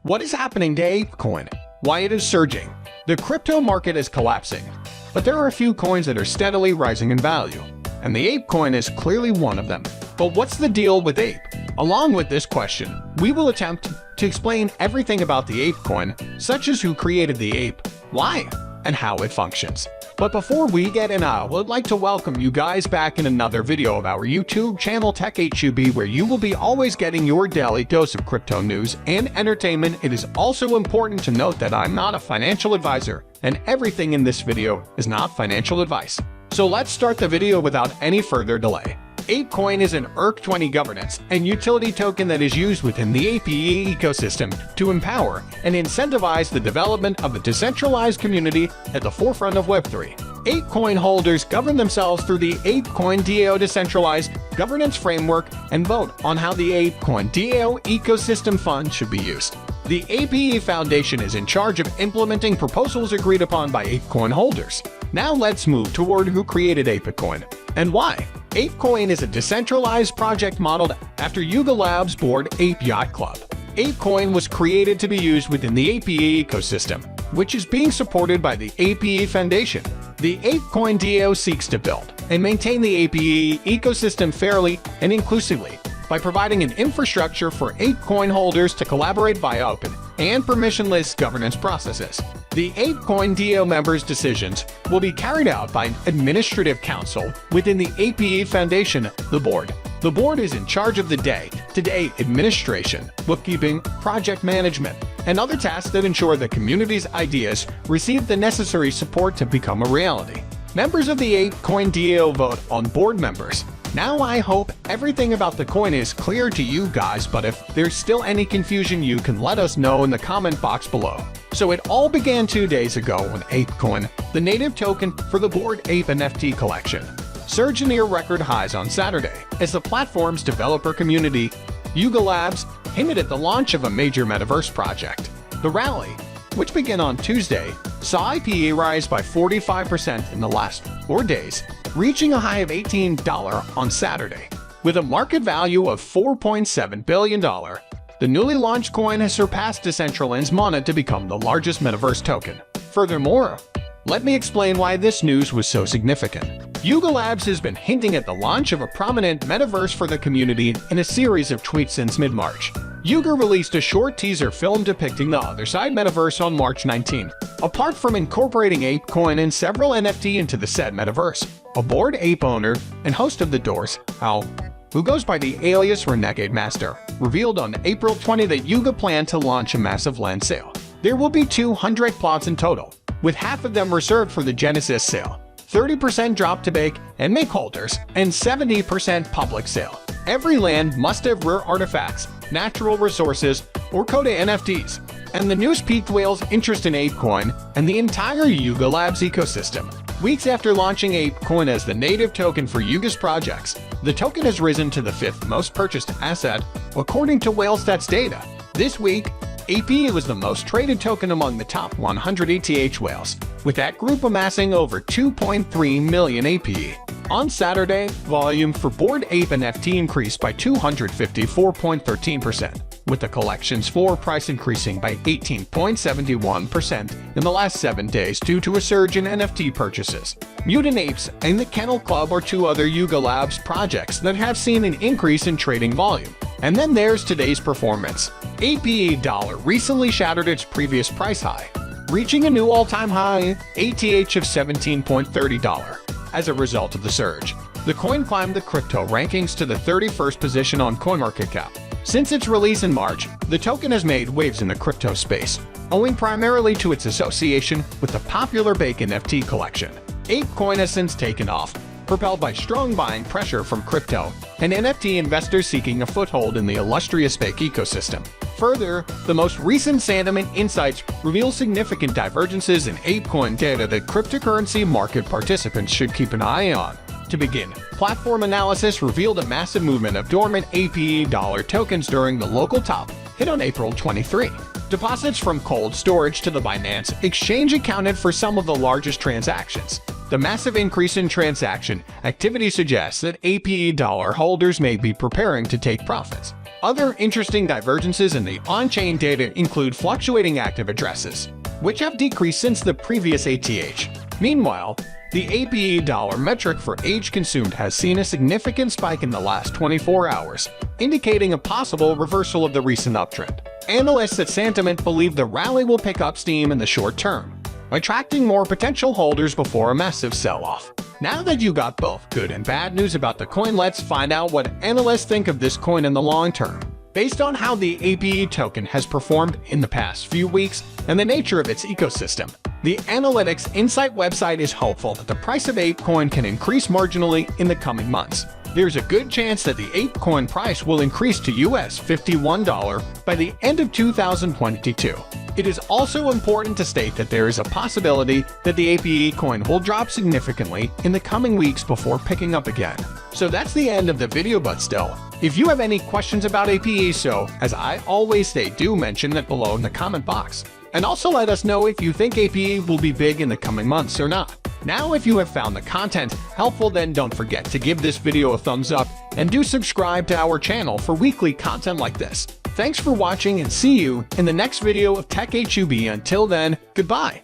What is happening to Ape Coin? Why it is surging? The crypto market is collapsing, but there are a few coins that are steadily rising in value, and the Ape Coin is clearly one of them. But what's the deal with Ape? Along with this question, we will attempt to explain everything about the Ape Coin, such as who created the ape, why, and how it functions. But before we get in, I would like to welcome you guys back in another video of our YouTube channel TechHUB, where you will be always getting your daily dose of crypto news and entertainment. It is also important to note that I'm not a financial advisor, and everything in this video is not financial advice. So let's start the video without any further delay. Ape Coin is an ERC20 governance and utility token that is used within the Ape ecosystem to empower and incentivize the development of a decentralized community at the forefront of Web3. Ape Coin holders govern themselves through the Ape Coin DAO decentralized governance framework and vote on how the Ape Coin DAO ecosystem fund should be used. The Ape Foundation is in charge of implementing proposals agreed upon by Ape Coin holders. Now let's move toward who created Ape Coin and why. Ape Coin is a decentralized project modeled after Yuga Labs' Bored Ape Yacht Club. Ape Coin was created to be used within the Ape ecosystem, which is being supported by the Ape Foundation. The Ape Coin DAO seeks to build and maintain the Ape ecosystem fairly and inclusively by providing an infrastructure for Ape Coin holders to collaborate via open and permissionless governance processes. The Ape Coin DAO members' decisions will be carried out by an administrative council within the Ape Foundation, the board. The board is in charge of the day-to-day administration, bookkeeping, project management, and other tasks that ensure the community's ideas receive the necessary support to become a reality. Members of the Ape Coin DAO vote on board members. Now I hope everything about the coin is clear to you guys, but if there's still any confusion, you can let us know in the comment box below. So it all began 2 days ago when Ape Coin, the native token for the Bored Ape NFT collection, surged near record highs on Saturday as the platform's developer community, Yuga Labs, hinted at the launch of a major metaverse project. The rally, which began on Tuesday, saw IPA rise by 45% in the last 4 days, reaching a high of $18 on Saturday. With a market value of $4.7 billion, the newly launched coin has surpassed Decentraland's Mana to become the largest metaverse token. Furthermore, let me explain why this news was so significant. Yuga Labs has been hinting at the launch of a prominent metaverse for the community in a series of tweets since mid-March. Yuga released a short teaser film depicting the Other Side metaverse on March 19. Apart from incorporating Ape Coin and several NFT into the said metaverse, a Bored Ape owner and host of The Doors, who goes by the alias Renegade Master, revealed on April 20 that Yuga planned to launch a massive land sale. There will be 200 plots in total, with half of them reserved for the Genesis sale, 30% drop to bake and make holders, and 70% public sale. Every land must have rare artifacts, natural resources, or Coda NFTs, and the news piqued whales' interest in Ape Coin and the entire Yuga Labs ecosystem. Weeks after launching Ape Coin as the native token for Yuga's projects, the token has risen to the 5th most purchased asset, according to WhaleStats data. This week, Ape was the most traded token among the top 100 ETH whales, with that group amassing over 2.3 million Ape. On Saturday, volume for Bored Ape NFT increased by 254.13%, with the collection's floor price increasing by 18.71% in the last 7 days due to a surge in NFT purchases. Mutant Apes and the Kennel Club are two other Yuga Labs projects that have seen an increase in trading volume. And then there's today's performance. Ape Dollar recently shattered its previous price high, reaching a new all-time high, ATH of $17.30. As a result of the surge, the coin climbed the crypto rankings to the 31st position on CoinMarketCap. Since its release in March, the token has made waves in the crypto space, owing primarily to its association with the popular Bake NFT collection. Ape Coin has since taken off, propelled by strong buying pressure from crypto and NFT investors seeking a foothold in the illustrious Bake ecosystem. Further, the most recent sentiment insights reveal significant divergences in Ape Coin data that cryptocurrency market participants should keep an eye on. To begin, platform analysis revealed a massive movement of dormant Ape dollar tokens during the local top hit on April 23. Deposits from cold storage to the Binance exchange accounted for some of the largest transactions. The massive increase in transaction activity suggests that Ape dollar holders may be preparing to take profits. Other interesting divergences in the on-chain data include fluctuating active addresses, which have decreased since the previous ATH. Meanwhile, the APE dollar metric for age consumed has seen a significant spike in the last 24 hours, indicating a possible reversal of the recent uptrend. Analysts at Sentiment believe the rally will pick up steam in the short term, attracting more potential holders before a massive sell-off. Now that you got both good and bad news about the coin, let's find out what analysts think of this coin in the long term. Based on how the APE token has performed in the past few weeks and the nature of its ecosystem, the Analytics Insight website is hopeful that the price of Ape Coin can increase marginally in the coming months. There's a good chance that the Ape Coin price will increase to US $51 by the end of 2022. It is also important to state that there is a possibility that the APE coin will drop significantly in the coming weeks before picking up again. So that's the end of the video, but still, if you have any questions about APE, so as I always say, do mention that below in the comment box. And also let us know if you think APE will be big in the coming months or not. Now, if you have found the content helpful, then don't forget to give this video a thumbs up and do subscribe to our channel for weekly content like this. Thanks for watching and see you in the next video of Tech HUB. Until then, goodbye.